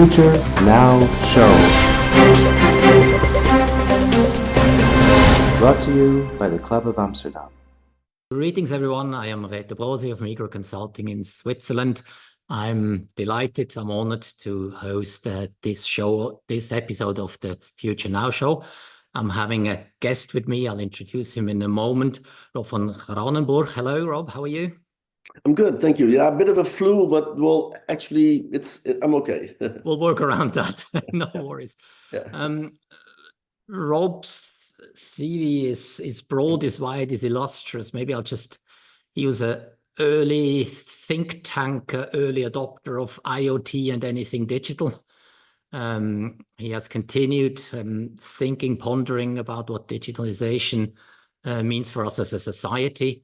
Future Now Show. Brought to you by the Club of Amsterdam. Greetings, everyone. I am Reto Brosi of Micro Consulting in Switzerland. I'm delighted, I'm honored to host this episode of the Future Now Show. I'm having a guest with me. I'll introduce him in a moment. Rob van Kranenburg. Hello, Rob. How are you? I'm good, thank you. Yeah, a bit of a flu, but well, actually, I'm okay. We'll work around that. No worries. Yeah. Rob's CV is broad, is wide, is illustrious. Maybe he was an early think tank, early adopter of IoT and anything digital. He has continued thinking, pondering about what digitalization means for us as a society.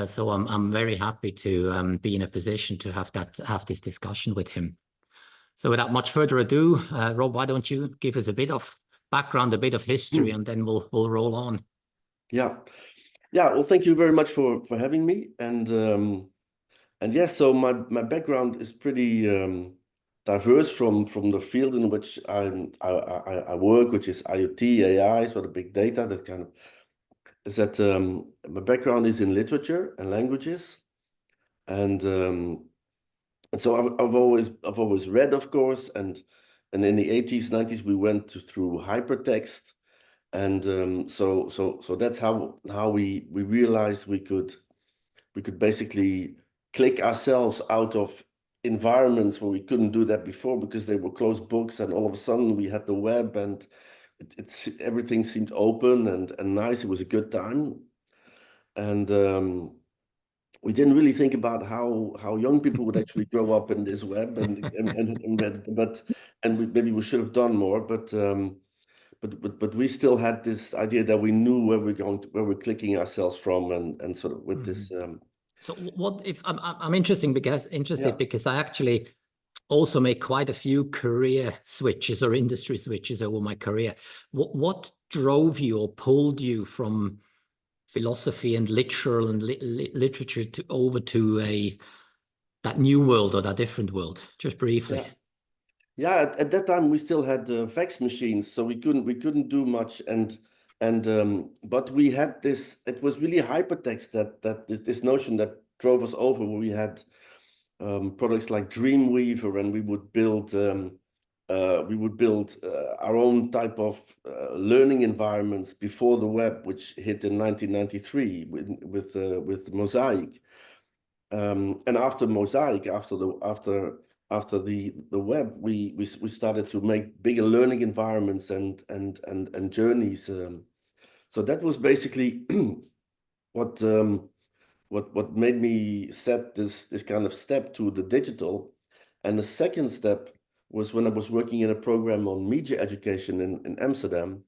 So I'm very happy to be in a position to have this discussion with him. So without much further ado, Rob, why don't you give us a bit of background, a bit of history, and then we'll roll on. Yeah. Well, thank you very much for having me. And yes, so my background is pretty diverse from the field in which I work, which is IoT, AI, sort of big data. That kind of is that. My background is in literature and languages, and so I've always read, of course, and in the 80s, 90s we went through hypertext, and so that's how we realized we could basically click ourselves out of environments where we couldn't do that before because they were closed books, and all of a sudden we had the web, and everything seemed open and nice. It was a good time, and we didn't really think about how young people would actually grow up in this web, maybe we should have done more, but we still had this idea that we knew where we're clicking ourselves from, and sort of with this. So what if I'm interested Yeah. because I actually also make quite a few career switches or industry switches over my career. What drove you or pulled you from philosophy and literal and literature over to that new world or that different world? Just briefly. Yeah. At that time we still had fax machines, so we couldn't do much, but we had this. It was really hypertext that this notion that drove us over. Where we had products like Dreamweaver, and we would build our own type of learning environments before the web, which hit in 1993 with Mosaic, and after Mosaic, after the web, we started to make bigger learning environments and journeys. So that was basically what made me set this kind of step to the digital. And the second step was when I was working in a program on media education in Amsterdam,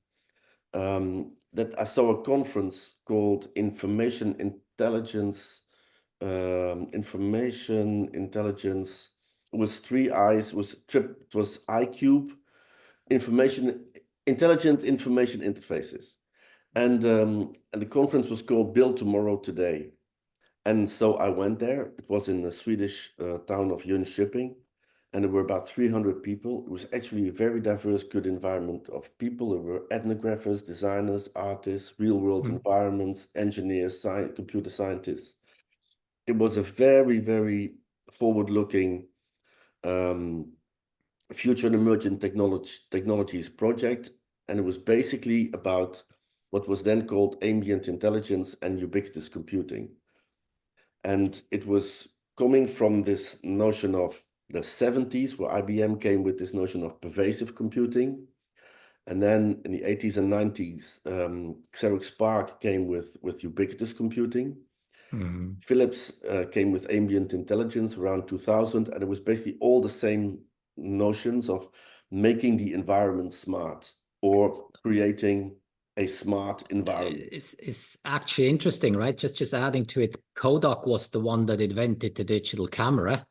that I saw a conference called Information Intelligence. Information Intelligence was three I's, was iCube, Intelligent Information Interfaces. And the conference was called Build Tomorrow Today. And so I went there. It was in the Swedish town of Jönköping, and there were about 300 people. It was actually a very diverse, good environment of people. There were ethnographers, designers, artists, real-world environments, engineers, computer scientists. It was a very, very forward-looking future and emerging technologies project, and it was basically about what was then called ambient intelligence and ubiquitous computing. And it was coming from this notion of the 70s, where IBM came with this notion of pervasive computing. And then in the 80s and 90s, Xerox PARC came with ubiquitous computing. Philips came with ambient intelligence around 2000, and it was basically all the same notions of making the environment smart or creating a smart environment. It's actually interesting, right? Just adding to it, Kodak was the one that invented the digital camera,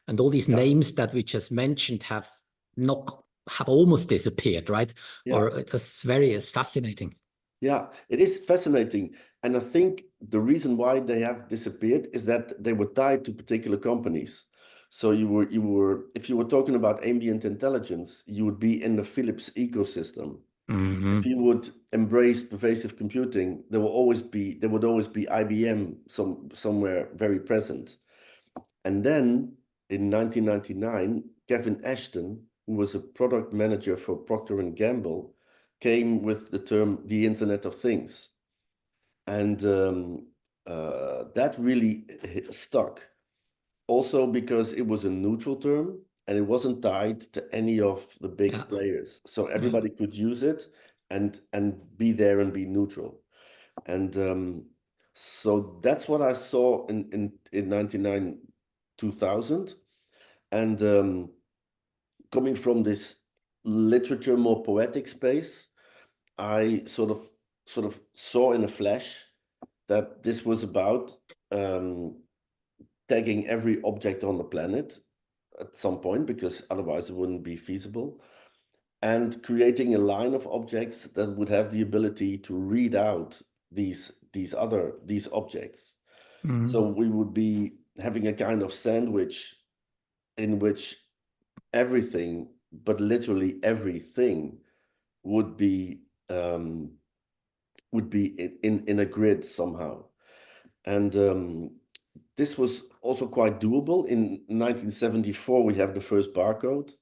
and all these names that we just mentioned have almost disappeared, right? Yeah. Or it's fascinating. Yeah, it is fascinating. And I think the reason why they have disappeared is that they were tied to particular companies. So if you were talking about ambient intelligence, you would be in the Philips ecosystem. If you would embrace pervasive computing, there would always be IBM somewhere very present. And then in 1999, Kevin Ashton, who was a product manager for Procter & Gamble, came with the term the Internet of Things. And that really stuck. Also because it was a neutral term and it wasn't tied to any of the big players. So everybody could use it and be there and be neutral. And so that's what I saw in 99, 2000. And coming from this literature, more poetic space, I sort of saw in a flash that this was about tagging every object on the planet at some point, because otherwise it wouldn't be feasible, and creating a line of objects that would have the ability to read out these objects. So we would be having a kind of sandwich in which everything, but literally everything, would be in a grid somehow. And this was also quite doable. In 1974, we have the first barcode.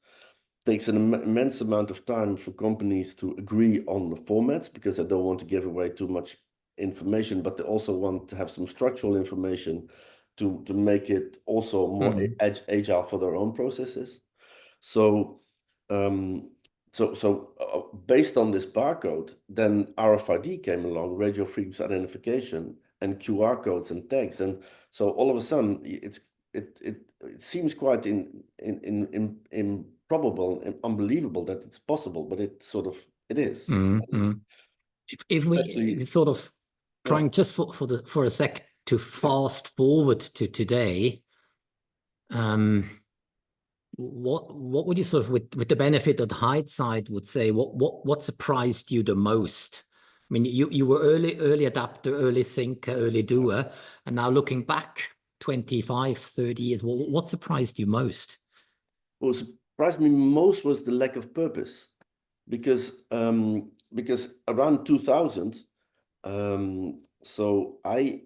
Takes an immense amount of time for companies to agree on the formats, because they don't want to give away too much information, but they also want to have some structural information to make it also more agile for their own processes. So based on this barcode, then RFID came along, radio frequency identification, and QR codes and tags. And so all of a sudden, it seems quite improbable and unbelievable that it's possible, but it is. If we sort of trying just for a sec to fast forward to today, what would you sort of, with the benefit of hindsight, would say what surprised you the most? I mean, you were early adapter, early thinker, early doer, and now looking back 25, 30 years, what surprised you most? What surprised me most was the lack of purpose, because around 2000, so I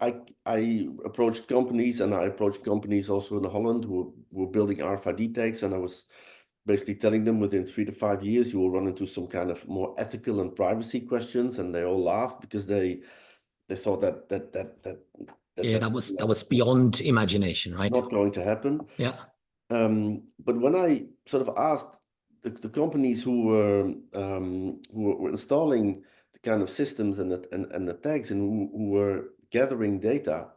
approached companies, and I approached companies also in Holland who were building RFID tags, and I was basically telling them within 3 to 5 years you will run into some kind of more ethical and privacy questions, and they all laughed because they thought that that was beyond imagination, right? Not going to happen. Yeah. But when I sort of asked the companies who were installing the kind of systems and the tags, and who were gathering data,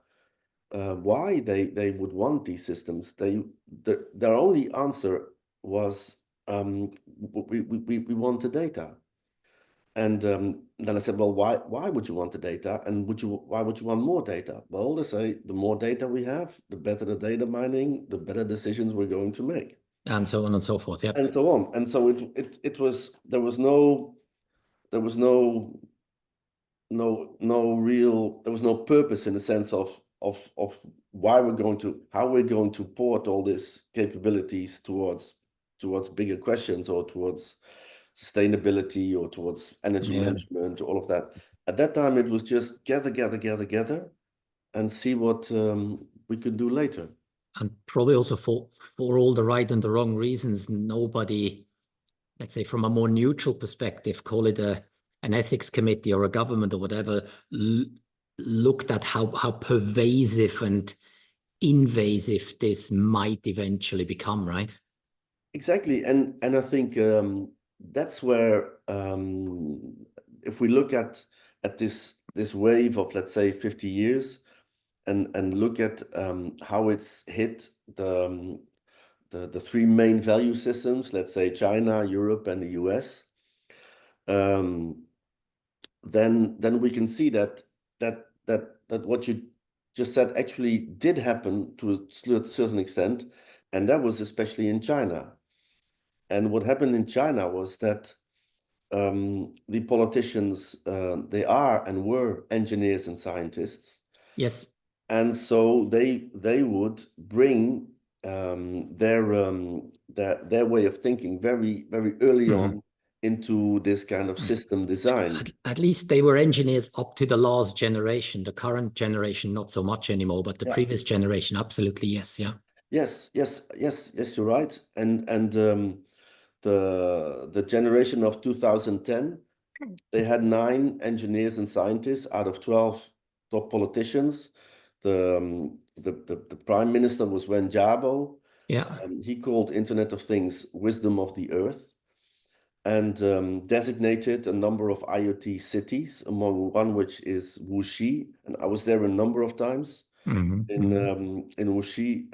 why they would want these systems, their only answer was, we want the data. And then I said, well, why would you want the data? And why would you want more data? Well, they say the more data we have, the better the data mining, the better decisions we're going to make. And so on and so forth. Yep. And so on. And so there was no purpose in the sense of how we're going to port all these capabilities towards bigger questions, or towards sustainability, or towards energy management, all of that. At that time, it was just gather, and see what we could do later. And probably also for all the right and the wrong reasons, nobody, let's say from a more neutral perspective, call it an ethics committee or a government or whatever, looked at how pervasive and invasive this might eventually become, right? Exactly. And I think that's where, if we look at this wave of, let's say, 50 years, and look at how it's hit the three main value systems, let's say China, Europe, and the US, then we can see that what you just said actually did happen to a certain extent, and that was especially in China. And what happened in China was that the politicians, they are and were engineers and scientists. Yes. And so they would bring their way of thinking very early on into this kind of system design. At least they were engineers up to the last generation. The current generation, not so much anymore, but the previous generation, absolutely, yes, yeah. Yes, you're right. And the generation of 2010, they had 9 engineers and scientists out of 12 top politicians. The prime minister was Wen Jiabao. Yeah. He called Internet of Things wisdom of the earth, and designated a number of IoT cities, among one which is Wuxi. And I was there a number of times in Wuxi,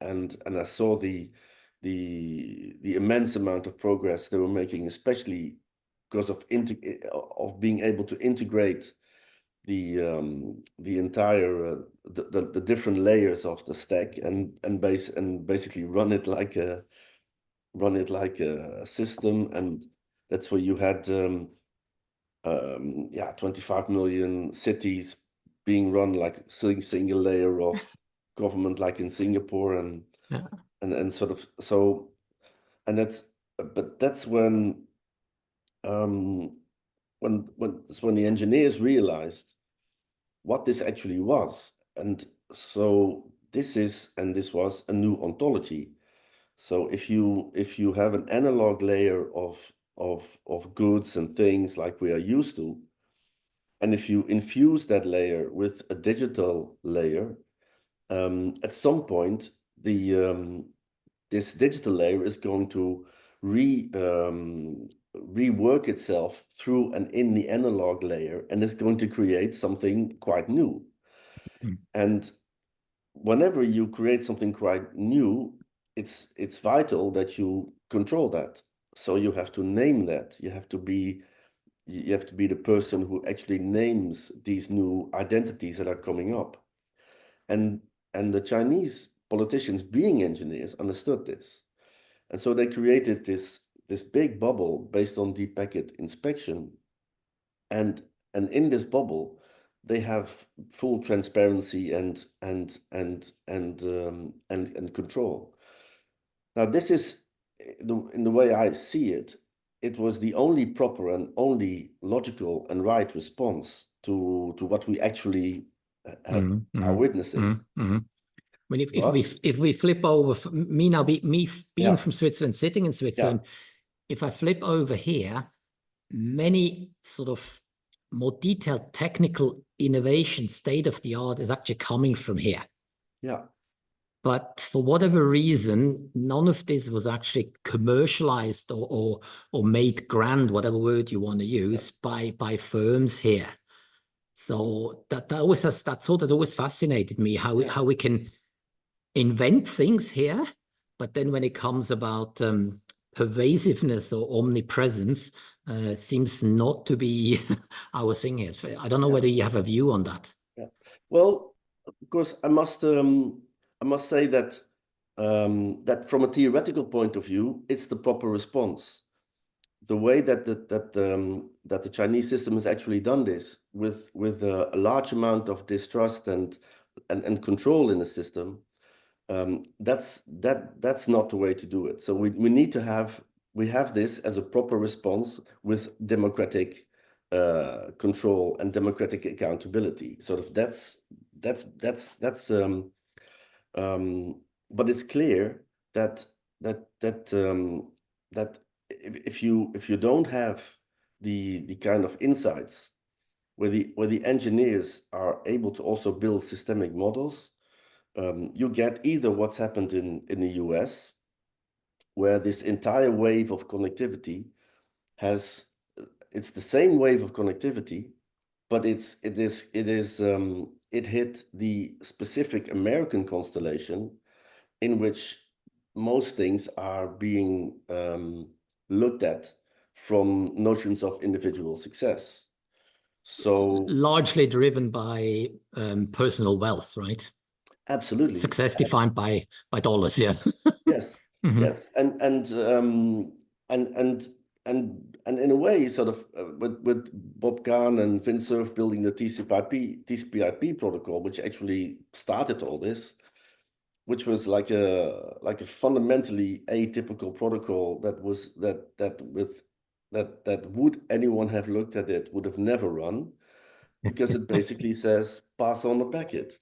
and I saw the immense amount of progress they were making, especially because of being able to integrate the entire the different layers of the stack and basically run it like a system. And that's where you had 25 million cities being run like single layer of government, like in Singapore, and sort of so. And that's when the engineers realized what this actually was. And so this was a new ontology. So if you have an analog layer of goods and things like we are used to, and if you infuse that layer with a digital layer, at some point this digital layer is going to rework itself through and in the analog layer, and it's going to create something quite new. And whenever you create something quite new, it's vital that you control that. So you have to name that. You have to be the person who actually names these new identities that are coming up. And the Chinese politicians, being engineers, understood this. And so they created this big bubble based on deep packet inspection. And in this bubble, they have full transparency and control. Now, this is in the way I see it. It was the only proper and only logical and right response to what we actually are witnessing. I mean, if we flip over, me now, being from Switzerland, sitting in Switzerland, if I flip over here, many sort of more detailed technical innovation, state of the art, is actually coming from here. Yeah. But for whatever reason, none of this was actually commercialized or made grand, whatever word you want to use, by firms here. So that always fascinated me, how we can invent things here, but then when it comes about pervasiveness or omnipresence, seems not to be our thing here. So I don't know whether you have a view on that. Yeah. Well, of course, I must say that that from a theoretical point of view, it's the proper response. The way that the Chinese system has actually done this with a large amount of distrust and control in the system, that's not the way to do it. So we need to have this as a proper response with democratic control and democratic accountability. Sort of but it's clear that if you don't have the kind of insights where the engineers are able to also build systemic models, you get either what's happened in the US, where this entire wave of connectivity it's the same wave of connectivity, but it hit the specific American constellation in which most things are being looked at from notions of individual success. So largely driven by personal wealth, right? absolutely. Success defined by dollars, yeah. Yes. Yes. And in a way, sort of with Bob Kahn and Vint Cerf building the TCP/IP protocol, which actually started all this, which was like a fundamentally atypical protocol that would anyone have looked at it would have never run, because it basically says pass on the packet.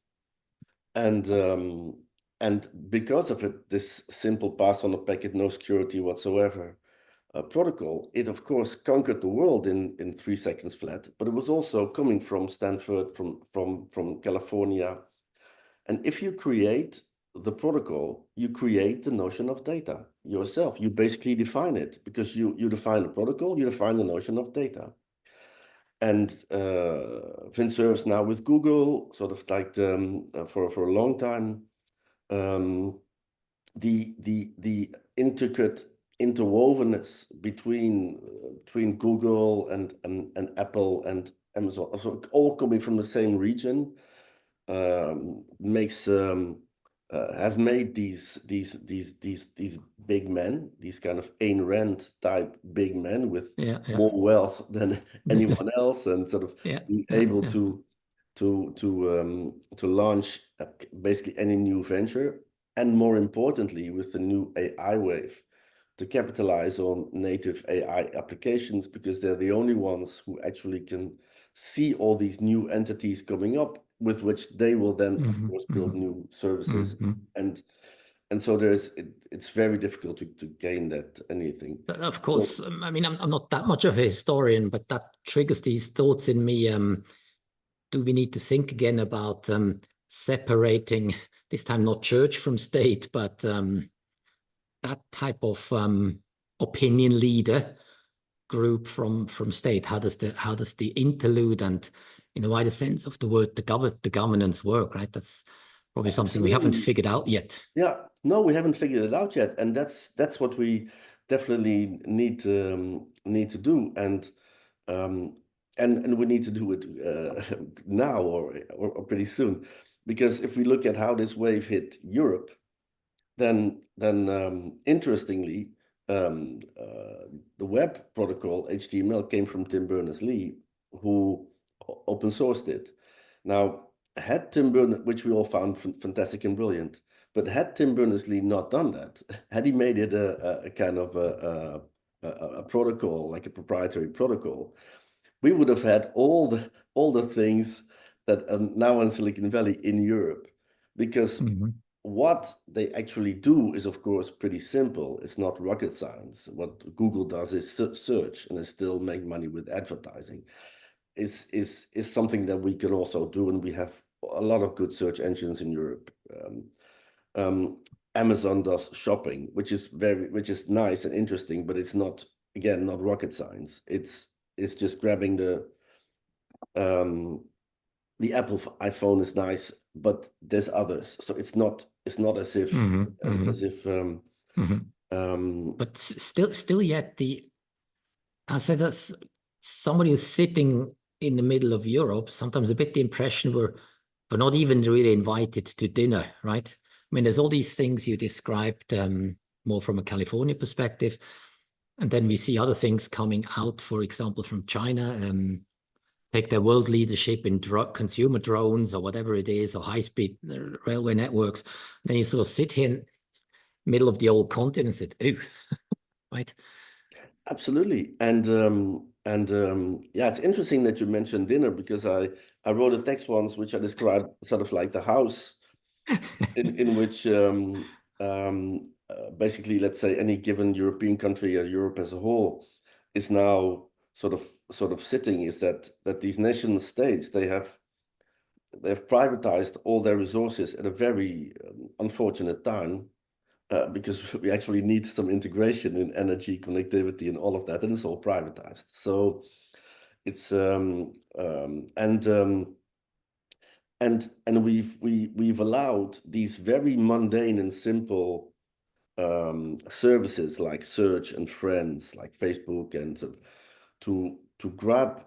And because of it, this simple pass on the packet, no security whatsoever protocol, it of course conquered the world in 3 seconds flat. But it was also coming from Stanford, from California. And if you create the protocol, you create the notion of data yourself. You basically define it, because you define the protocol, you define the notion of data. And Vince serves now with Google, sort of like for a long time. The intricate interwovenness between Google and Apple and Amazon, so all coming from the same region, has made these big men, these kind of Ayn Rand type big men with more wealth than anyone else, and sort of being able to launch basically any new venture, and more importantly, with the new AI wave, to capitalize on native AI applications, because they're the only ones who actually can see all these new entities coming up, with which they will then, of course, build new services. And so it's very difficult to gain that anything. Of course, I mean, I'm not that much of a historian, but that triggers these thoughts in me. Do we need to think again about separating, this time not church from state, but that type of opinion leader group from state? How does the interlude and, in a wider sense of the word, the governance work, right? That's probably something we haven't figured out yet. Yeah, no, we haven't figured it out yet, and that's what we definitely need to do, and we need to do it now or pretty soon, because if we look at how this wave hit Europe, then interestingly, the web protocol HTML came from Tim Berners-Lee, who open sourced it. Now, had Tim Berners, which we all found fantastic and brilliant, but had Tim Berners-Lee not done that, had he made it a kind of a protocol, like a proprietary protocol, we would have had all the things that now in Silicon Valley in Europe, because what they actually do is, of course, pretty simple. It's not rocket science. What Google does is search, and they still make money with advertising. Is something that we can also do, and we have a lot of good search engines in Europe. Amazon does shopping, which is nice and interesting, but it's not, again, not rocket science. It's just grabbing the Apple iPhone is nice, but there's others. So it's not as if but still yet I say that's somebody who's sitting in the middle of Europe, sometimes a bit the impression we're not even really invited to dinner, right? I mean, there's all these things you described more from a California perspective. And then we see other things coming out, for example, from China, take their world leadership in consumer drones or whatever it is, or high-speed railway networks. And then you sort of sit here in the middle of the old continent and say, ooh, right? Absolutely. And yeah, it's interesting that you mentioned dinner, because I wrote a text once which I described sort of like the house in which basically, let's say, any given European country or Europe as a whole is now sort of sitting, is that these nation states, they have privatized all their resources at a very unfortunate time, because we actually need some integration in energy, connectivity, and all of that, and it's all privatized. So it's and we've allowed these very mundane and simple services like search and friends, like Facebook, and to grab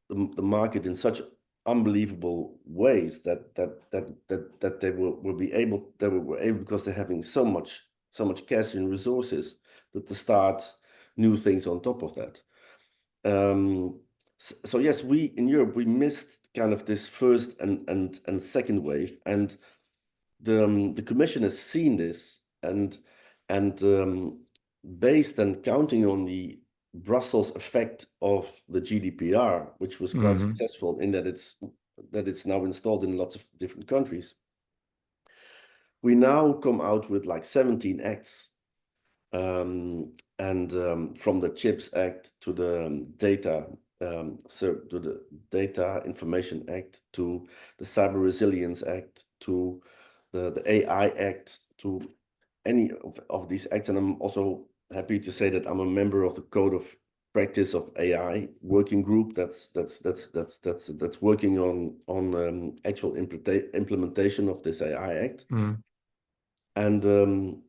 the market in such unbelievable ways that they will be able, because they're having so much cash and resources, to start new things on top of that. So yes, we in Europe, we missed kind of this first and second wave, and the Commission has seen this, and based and counting on the Brussels effect of the GDPR, which was quite successful in that it's now installed in lots of different countries. We now come out with like 17 acts, from the Chips Act to the Data Information Act to the Cyber Resilience Act to the AI Act, to any of these acts. And I'm also happy to say that I'm a member of the Code of Practice of AI working group that's working on actual implementation of this AI Act. And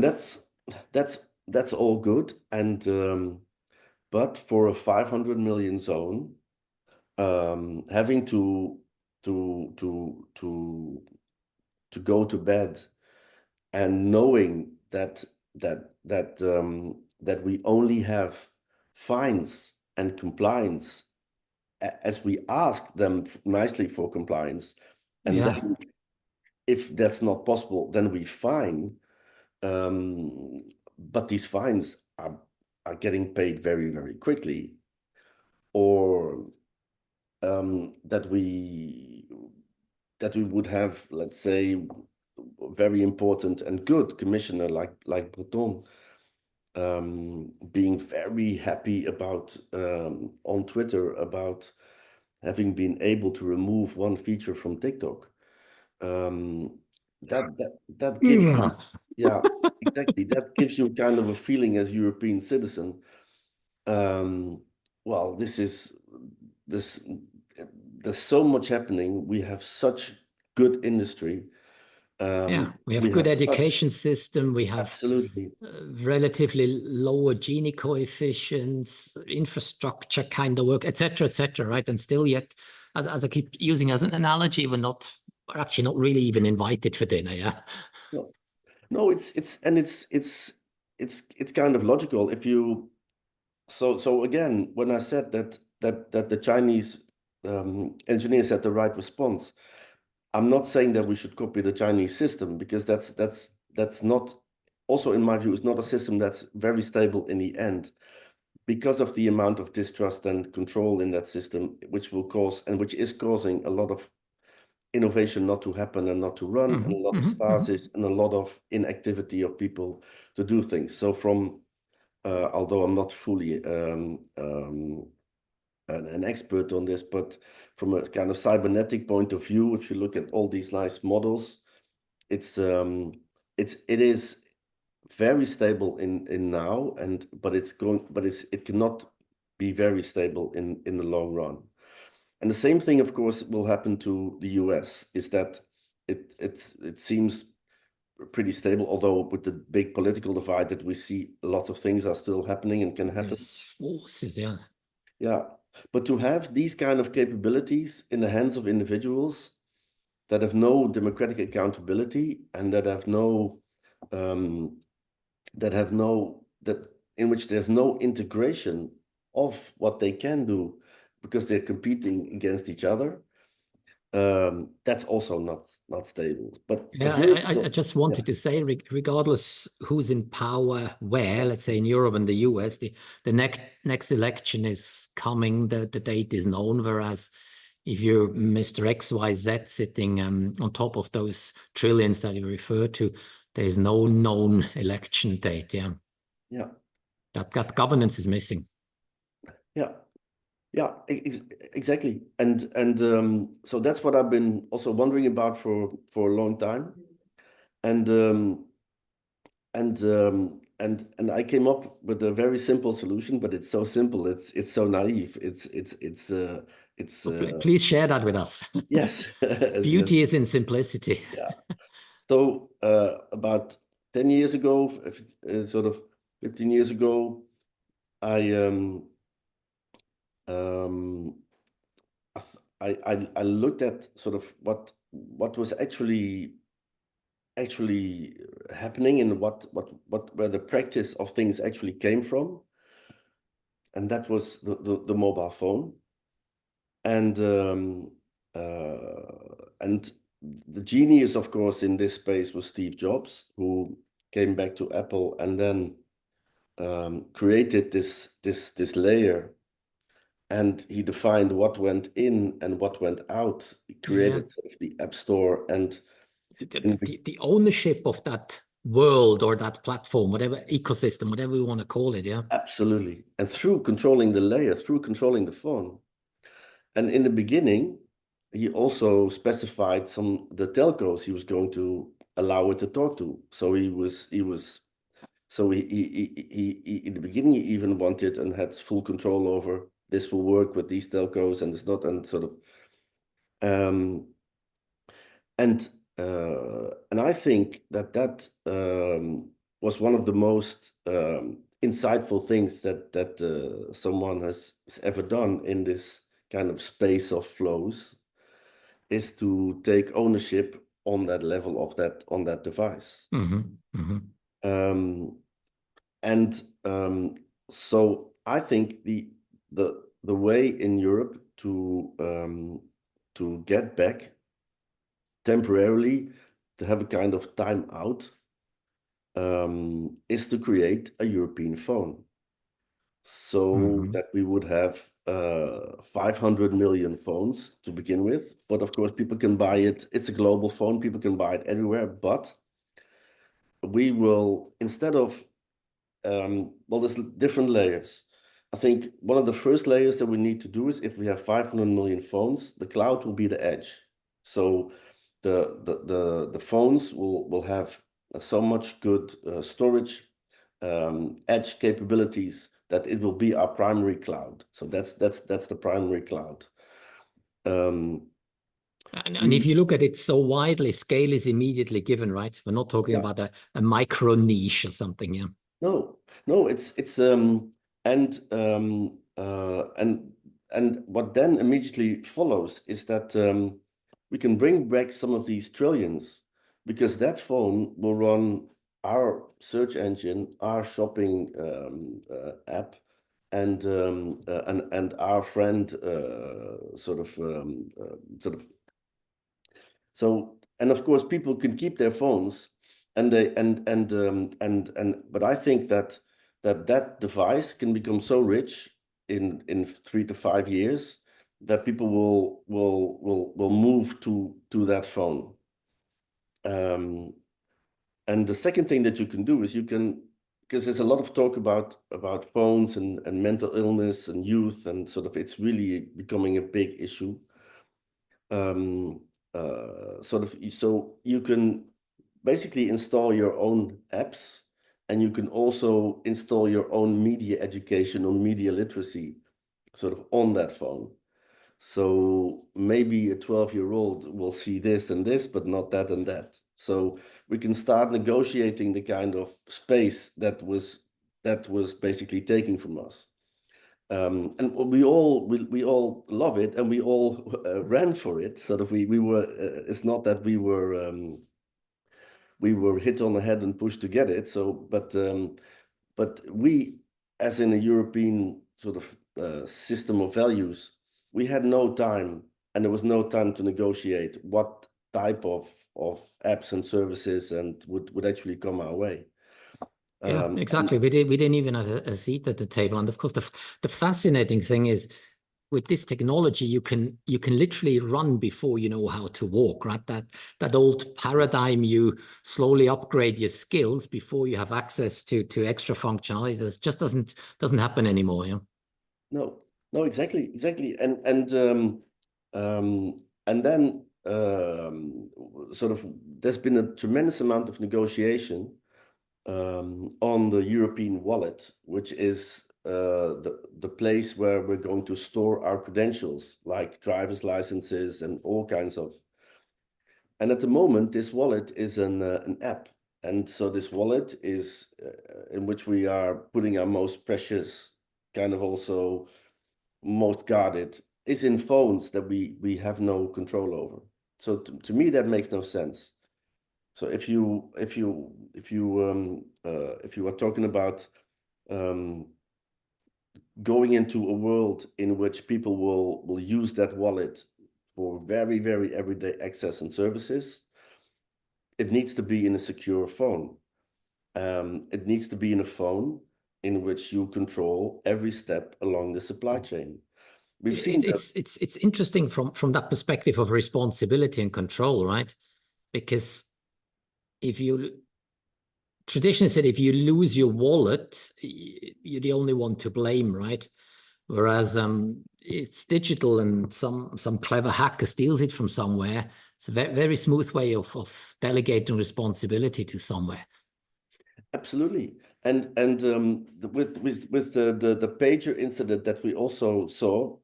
that's all good. And but for a 500 million zone, having to go to bed and knowing that we only have fines and compliance as we ask them nicely for compliance, and then if that's not possible, then we fine. But these fines are getting paid very, very quickly, or that we would have, let's say, very important and good commissioner like Breton being very happy about on Twitter about having been able to remove one feature from TikTok. That gives you, yeah, exactly. That gives you kind of a feeling as European citizen. Well, there's so much happening. We have such good industry. We have good education system. We have absolutely relatively lower Gini coefficients, infrastructure kind of work, etc., right? And still yet, as I keep using as an analogy, we're actually not really even invited for dinner. Yeah. No, it's kind of logical. If you so again, when I said that the Chinese engineers had the right response, I'm not saying that we should copy the Chinese system, because that's not, also in my view, is not a system that's very stable in the end, because of the amount of distrust and control in that system, which will cause, and which is causing, a lot of innovation not to happen and not to run, and a lot of stasis and a lot of inactivity of people to do things. So from although I'm not fully an expert on this, but from a kind of cybernetic point of view, if you look at all these nice models, it is very stable in now, but it cannot be very stable in the long run. And the same thing, of course, will happen to the US, is that it seems pretty stable, although with the big political divide that we see, lots of things are still happening and can happen. There's forces, yeah. Yeah, but to have these kind of capabilities in the hands of individuals that have no democratic accountability, and that in which there's no integration of what they can do, because they're competing against each other, that's also not stable. But I just wanted to say, regardless who's in power where, let's say in Europe and the US, the next election is coming, the date is known, whereas if you're Mr. XYZ sitting on top of those trillions that you refer to, there is no known election date. Yeah. That governance is missing. Yeah, exactly. And so that's what I've been also wondering about for a long time. And I came up with a very simple solution, but it's so simple, it's so naive. Please share that with us. Yes. Beauty is in simplicity. Yeah. So about 10 years ago, sort of 15 years ago, I looked at sort of what was actually happening, and where the practice of things actually came from, and that was the mobile phone. And the genius, of course, in this space was Steve Jobs, who came back to Apple and then created this layer, and he defined what went in and what went out. He created sort of the App Store, and the ownership of that world or that platform, whatever ecosystem, whatever we want to call it. Yeah, absolutely. And through controlling the layer, through controlling the phone. And in the beginning, he also specified the telcos he was going to allow it to talk to. So he in the beginning, he even wanted and had full control over this will work with these telcos and it's not, and sort of and I think that was one of the most insightful things that someone has ever done in this kind of space of flows, is to take ownership on that level of on that device. So I think the way in Europe to get back temporarily, to have a kind of time out, is to create a European phone, so that we would have 500 million phones to begin with. But of course, people can buy it. It's a global phone. People can buy it everywhere. But we will, instead of, well, there's different layers. I think one of the first layers that we need to do is, if we have 500 million phones, the cloud will be the edge. So the phones will have so much good storage, edge capabilities, that it will be our primary cloud. So that's the primary cloud. And if you look at it so widely, scale is immediately given, right? We're not talking about a micro niche or something. Yeah. No, it's and what then immediately follows is that we can bring back some of these trillions, because that phone will run our search engine, our shopping app, and our friend sort of so. And of course, people can keep their phones, and they but I think that device can become so rich in 3 to 5 years that people will move to that phone. And the second thing that you can do is, you can, because there's a lot of talk about phones and mental illness and youth, and sort of it's really becoming a big issue. So you can basically install your own apps, and you can also install your own media education or media literacy sort of on that phone. So maybe a 12-year-old will see this and this, but not that and that. So we can start negotiating the kind of space that was basically taken from us. And we all love it, and we all ran for it. Sort of we were. It's not that we were hit on the head and pushed to get it. So, but we, as in a European sort of system of values, we had no time, and there was no time to negotiate what type of apps and services and would actually come our way. Yeah, exactly. We didn't even have a seat at the table. And of course, the fascinating thing is, with this technology, you can literally run before you know how to walk, right? That old paradigm, you slowly upgrade your skills before you have access to extra functionality. That just doesn't happen anymore. Yeah. No, exactly. And then sort of there's been a tremendous amount of negotiation on the European wallet, which is the place where we're going to store our credentials, like driver's licenses and all kinds of. And at the moment, this wallet is an app. And so this wallet is in which we are putting our most precious, kind of also most guarded, is in phones that we have no control over. So to me, that makes no sense. So if you are talking about going into a world in which people will use that wallet for very, very everyday access and services, it needs to be in a secure phone. It needs to be in a phone in which you control every step along the supply chain. We've seen that. It's interesting from that perspective of responsibility and control, right? Because if you traditionally said if you lose your wallet, you're the only one to blame, right? Whereas it's digital and some clever hacker steals it from somewhere. It's a very smooth way of delegating responsibility to somewhere. Absolutely. And with the pager incident that we also saw,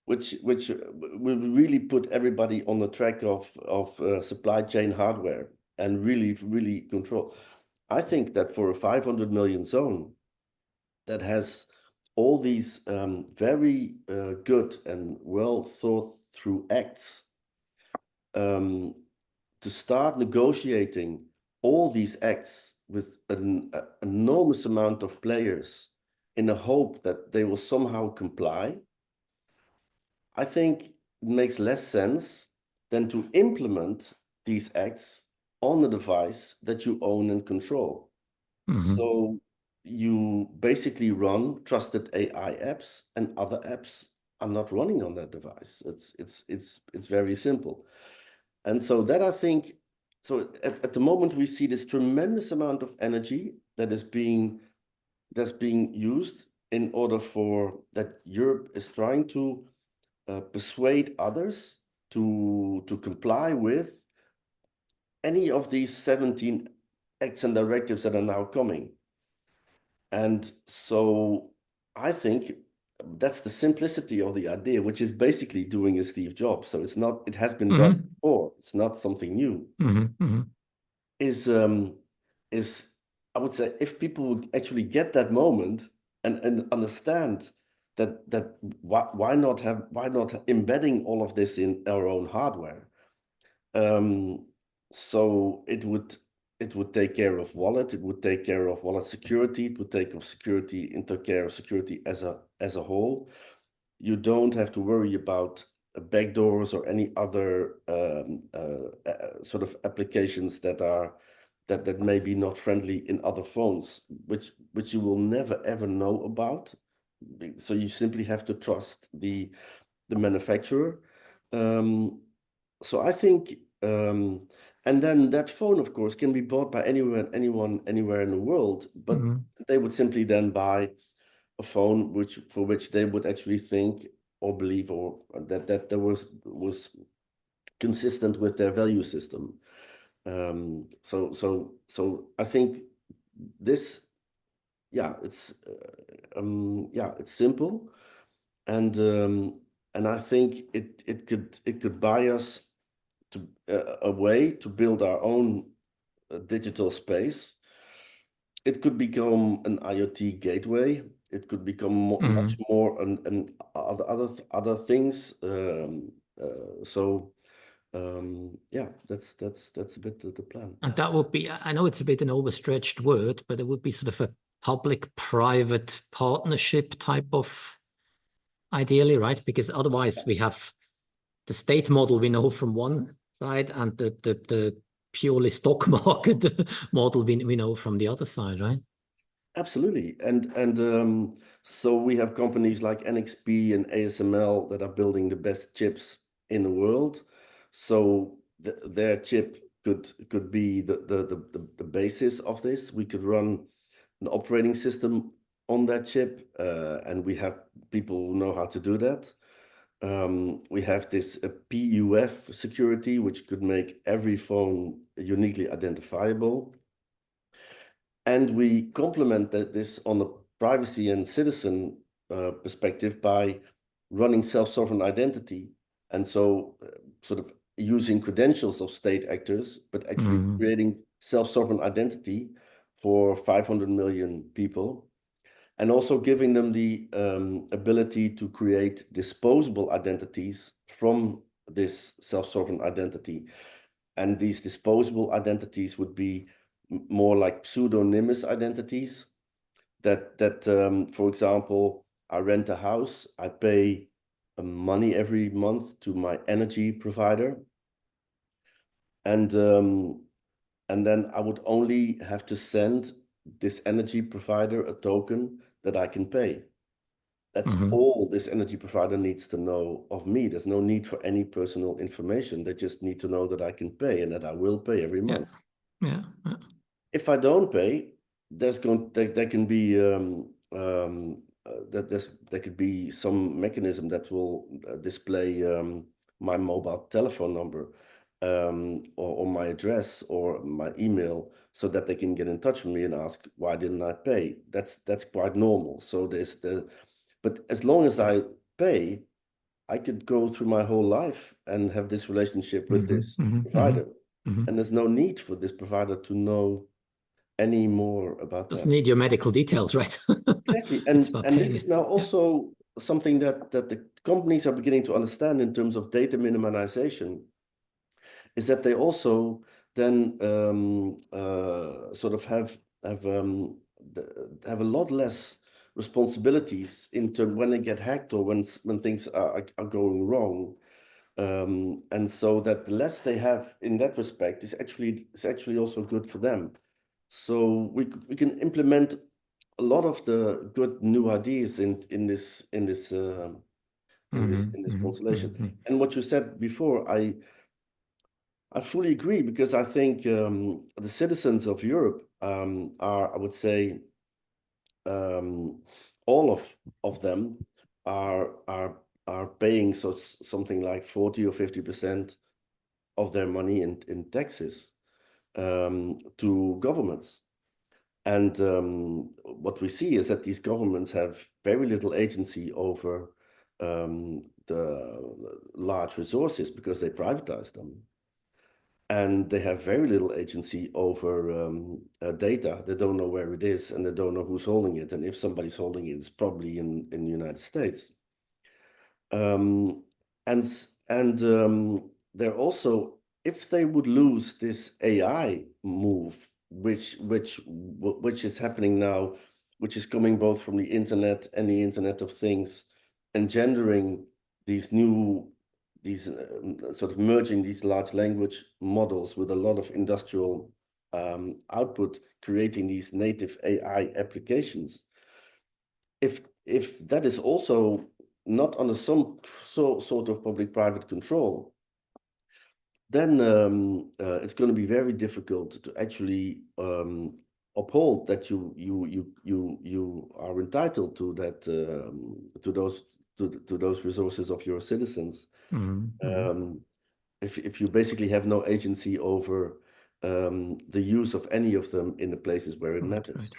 which will really put everybody on the track of supply chain hardware and really control. I think that for a 500 million zone that has all these very good and well thought through acts, to start negotiating all these acts with an enormous amount of players in the hope that they will somehow comply, I think it makes less sense than to implement these acts on a device that you own and control. Mm-hmm. So you basically run trusted AI apps, and other apps are not running on that device. It's very simple. And so that I think, so at the moment we see this tremendous amount of energy that's being used in order for that Europe is trying to persuade others to comply with any of these 17 acts and directives that are now coming. And so I think that's the simplicity of the idea, which is basically doing a Steve Jobs. So it's not, it has been Mm-hmm. done before. It's not something new. Mm-hmm. Mm-hmm. Is I would say, if people would actually get that moment and understand that why not embedding all of this in our own hardware. So it would take care of wallet, it would take care of wallet security, it would take care of security as a whole. You don't have to worry about backdoors or any other sort of applications that may be not friendly in other phones, which you will never ever know about. So you simply have to trust the manufacturer. So I think, and then that phone, of course, can be bought by anyone, anywhere in the world. But Mm-hmm. they would simply then buy a phone for which they would actually think or believe or that there was consistent with their value system. So I think this, it's simple, and I think it could buy us to a way to build our own digital space. It could become an IoT gateway. It could become much more and other things. That's a bit the plan. And that would be, I know it's a bit an overstretched word, but it would be sort of a public-private partnership type of ideally, right? Because otherwise we have the state model we know from one side and the purely stock market model we know from the other side, right? Absolutely. And so we have companies like NXP and ASML that are building the best chips in the world. So their chip could be the basis of this. We could run an operating system on that chip, and we have people who know how to do that. We have this PUF security, which could make every phone uniquely identifiable. And we complement this on the privacy and citizen perspective by running self-sovereign identity. And so sort of using credentials of state actors, but actually creating self-sovereign identity for 500 million people. And also giving them the ability to create disposable identities from this self-sovereign identity. And these disposable identities would be more like pseudonymous identities that for example, I rent a house, I pay money every month to my energy provider, and then I would only have to send this energy provider a token that I can pay. That's all this energy provider needs to know of me. There's no need for any personal information. They just need to know that I can pay and that I will pay every month. Yeah. If I don't pay, there can be there could be some mechanism that will display my mobile telephone number, or my address or my email, so that they can get in touch with me and ask, why didn't I pay? That's quite normal. So but as long as I pay, I could go through my whole life and have this relationship with this provider. And there's no need for this provider to know any more about Doesn't that. need your medical details, right? Exactly. It's about And this paying is it. now also something that the companies are beginning to understand in terms of data minimization, is that they also then sort of have a lot less responsibilities in terms when they get hacked or when things are going wrong. And so that the less they have in that respect is actually also good for them. So we can implement a lot of the good new ideas in this constellation. And what you said before, I fully agree, because I think the citizens of Europe are, I would say, all of them are paying something like 40 or 50% of their money in taxes to governments. And what we see is that these governments have very little agency over the large resources, because they privatize them. And they have very little agency over data. They don't know where it is, and they don't know who's holding it. And if somebody's holding it, it's probably in the United States. And they're also, if they would lose this AI move, which is happening now, which is coming both from the internet and the Internet of Things, engendering these sort of merging these large language models with a lot of industrial output, creating these native AI applications. If that is also not under some sort of public-private control, then it's going to be very difficult to actually uphold that you are entitled to that to those resources of your citizens. If you basically have no agency over the use of any of them in the places where it matters.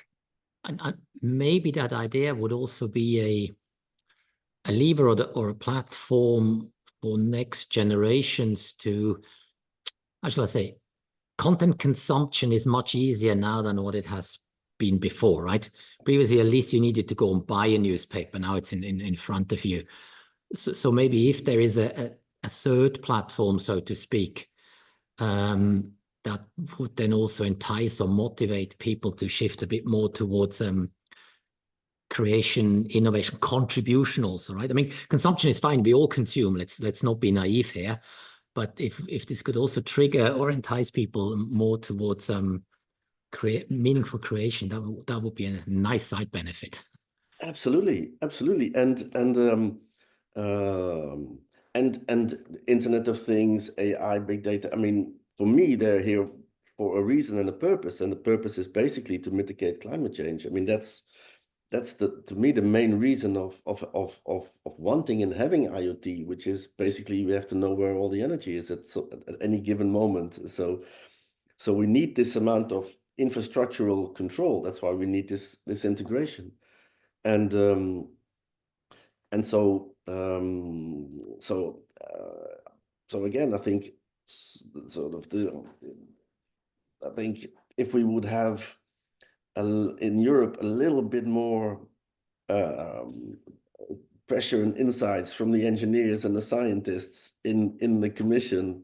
Right. And maybe that idea would also be a lever or a platform for next generations to, how shall I say, content consumption is much easier now than what it has been before, right? Previously, at least you needed to go and buy a newspaper. Now it's in front of you. So maybe if there is a third platform, so to speak, that would then also entice or motivate people to shift a bit more towards creation, innovation, contribution also, right? I mean, consumption is fine. We all consume. Let's not be naive here. But if this could also trigger or entice people more towards meaningful creation, that would be a nice side benefit. Absolutely. And Internet of Things, AI, big data. I mean, for me, they're here for a reason and a purpose, and the purpose is basically to mitigate climate change. I mean, that's to me the main reason of wanting and having IoT, which is basically we have to know where all the energy is at any given moment. So we need this amount of infrastructural control. That's why we need this integration. And so again, I think I think if we would have in Europe a little bit more pressure and insights from the engineers and the scientists in the commission,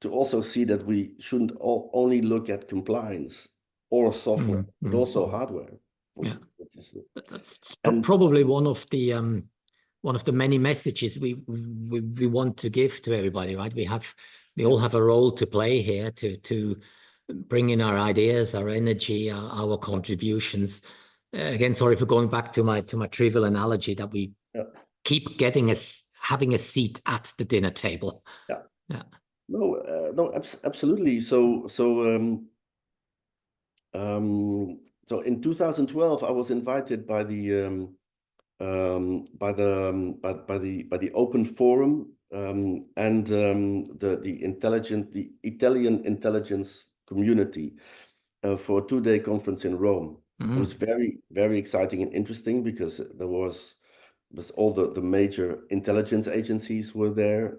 to also see that we shouldn't only look at compliance or software, but also hardware. Yeah, That's probably one of the one of the many messages we want to give to everybody, right? We all have a role to play here to bring in our ideas, our energy, our contributions. Again, sorry for going back to my trivial analogy that we keep having a seat at the dinner table. Yeah. Yeah. No, absolutely. So in 2012, I was invited by the Open Forum and the Italian intelligence community for a 2-day conference in Rome. It was very, very exciting and interesting because there was all the major intelligence agencies were there.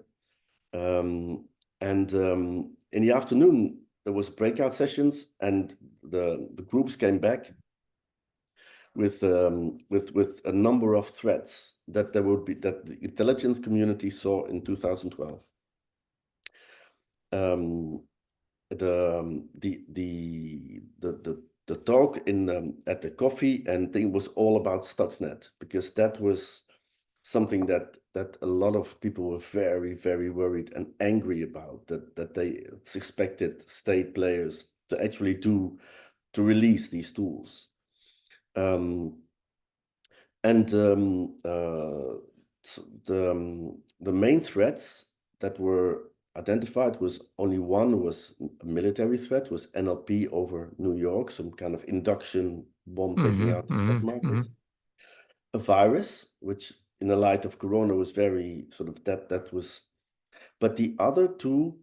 In the afternoon, there was breakout sessions, and the groups came back with a number of threats that the intelligence community saw in 2012. The talk at the coffee and thing was all about Stuxnet, because that was something that a lot of people were very, very worried and angry about, that they expected state players to actually to release these tools. The main threats that were identified was only one was a military threat, was NLP over New York, some kind of induction bomb taking out the stock market. A virus, which in the light of Corona was very sort of that was, but the other two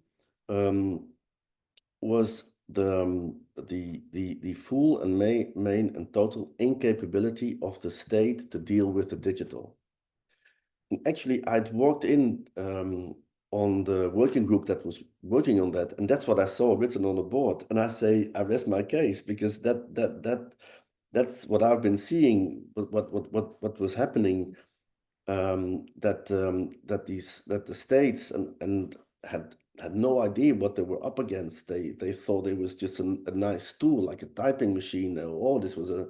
was the full and main and total incapability of the state to deal with the digital. And actually, I'd walked in on the working group that was working on that, and that's what I saw written on the board. And I rest my case, because that's what I've been seeing. But what was happening, that the states and had no idea what they were up against. They thought it was just a nice tool, like a typing machine. Oh, this was a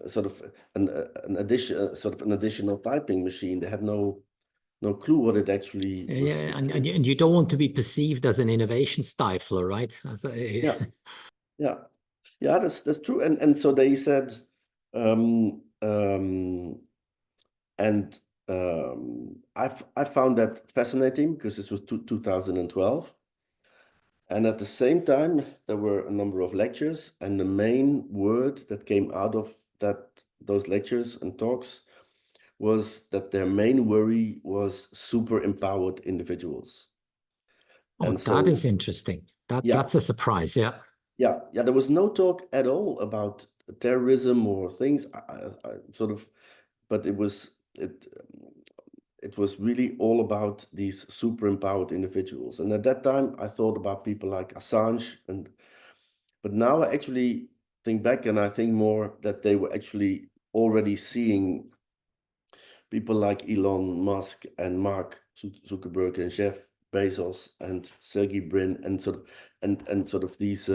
sort of an additional typing machine. They had no clue what it actually was. Yeah, and you don't want to be perceived as an innovation stifler, right? Yeah, that's true. And so they said, I found that fascinating, because this was 2012. And at the same time, there were a number of lectures, and the main word that came out of those lectures and talks was that their main worry was super empowered individuals. Oh, and that is interesting. That's a surprise. Yeah. Yeah, there was no talk at all about terrorism or things. But it was really all about these super empowered individuals. And at that time, I thought about people like Assange, but now I actually think back, and I think more that they were actually already seeing people like Elon Musk and Mark Zuckerberg and Jeff Bezos and Sergey Brin, and sort of these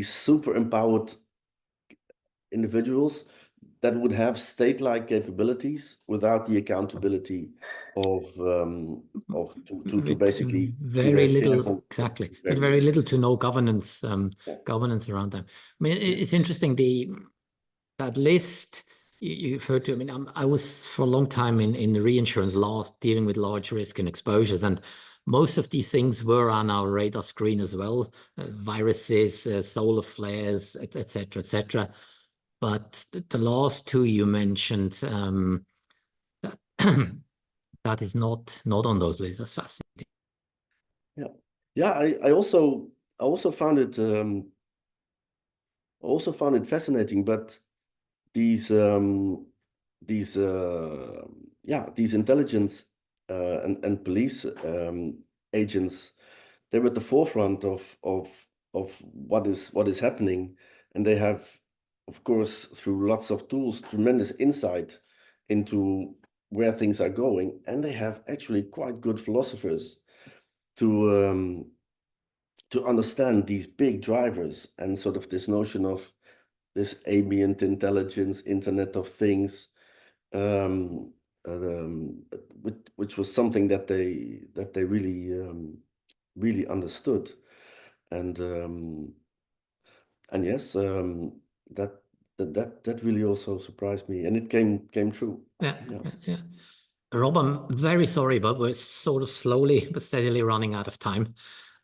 super empowered individuals that would have state-like capabilities without the accountability to basically very little, exactly, with very little to no governance around them. I mean, it's interesting, that list you referred to. I mean, I was for a long time in the reinsurance law, dealing with large risk and exposures, and most of these things were on our radar screen as well. Viruses, solar flares, etc., etc. But the last two you mentioned, that is not on those lists. That's fascinating. Yeah. I also found it fascinating. But these intelligence and police agents, they were at the forefront of what is happening, and they have, of course, through lots of tools, tremendous insight into where things are going, and they have actually quite good philosophers to understand these big drivers, and sort of this notion of this ambient intelligence, Internet of Things, um, which was something that they really understood, and yes, that really also surprised me, and it came true. Yeah. Rob, I'm very sorry, but we're sort of slowly but steadily running out of time.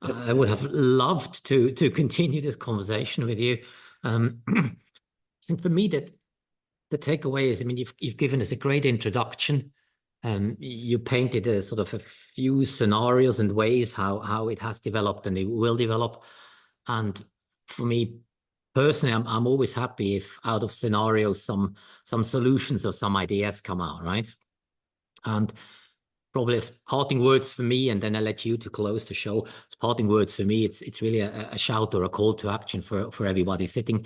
I would have loved to continue this conversation with you. I think for me that the takeaway is, I mean, you've given us a great introduction. You painted a sort of a few scenarios and ways how it has developed and it will develop. And for me personally, I'm always happy if out of scenarios some solutions or some ideas come out, right? And probably as parting words for me, and then I'll let you to close the show. As parting words for me, it's really a shout or a call to action for everybody. Sitting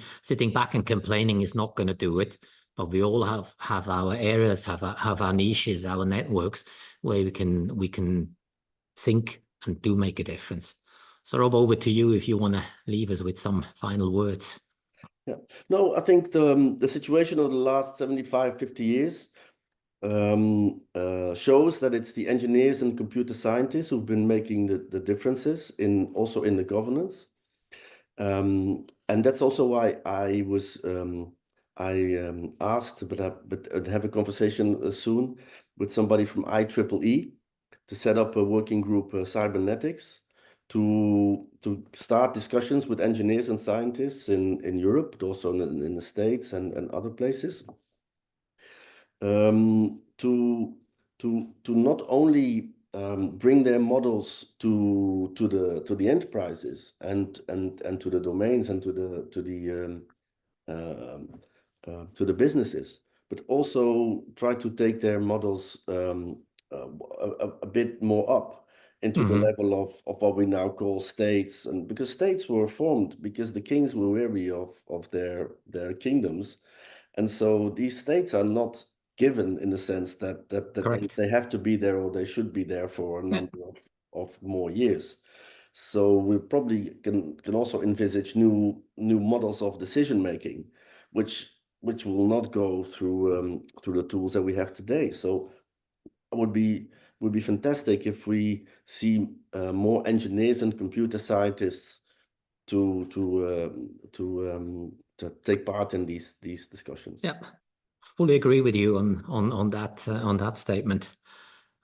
back and complaining is not going to do it. But we all have our areas, have our niches, our networks where we can think and do make a difference. So Rob, over to you if you want to leave us with some final words. Yeah. No, I think the situation of the last 75, 50 years shows that it's the engineers and computer scientists who've been making the differences also in the governance. And that's also why I was asked, but have a conversation soon with somebody from IEEE to set up a working group, cybernetics, to start discussions with engineers and scientists in Europe, but also in the States and other places, to not only bring their models to the enterprises and to the domains and to the businesses, but also try to take their models a bit more up into the level of what we now call states, and because states were formed because the kings were weary of their kingdoms, and so these states are not given in the sense that they have to be there or they should be there for a number of more years. So we probably can also envisage new models of decision making, which will not go through the tools that we have today. So it would be fantastic if we see more engineers and computer scientists to take part in these discussions. Yeah, fully agree with you on that statement.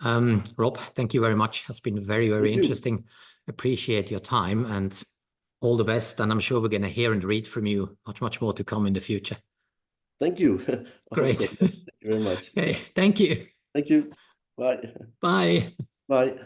Rob, thank you very much. It's been very interesting. Appreciate your time and all the best. And I'm sure we're going to hear and read from you much more to come in the future. Thank you. Great. Thank you very much. Okay, thank you. Thank you. Bye. Bye. Bye.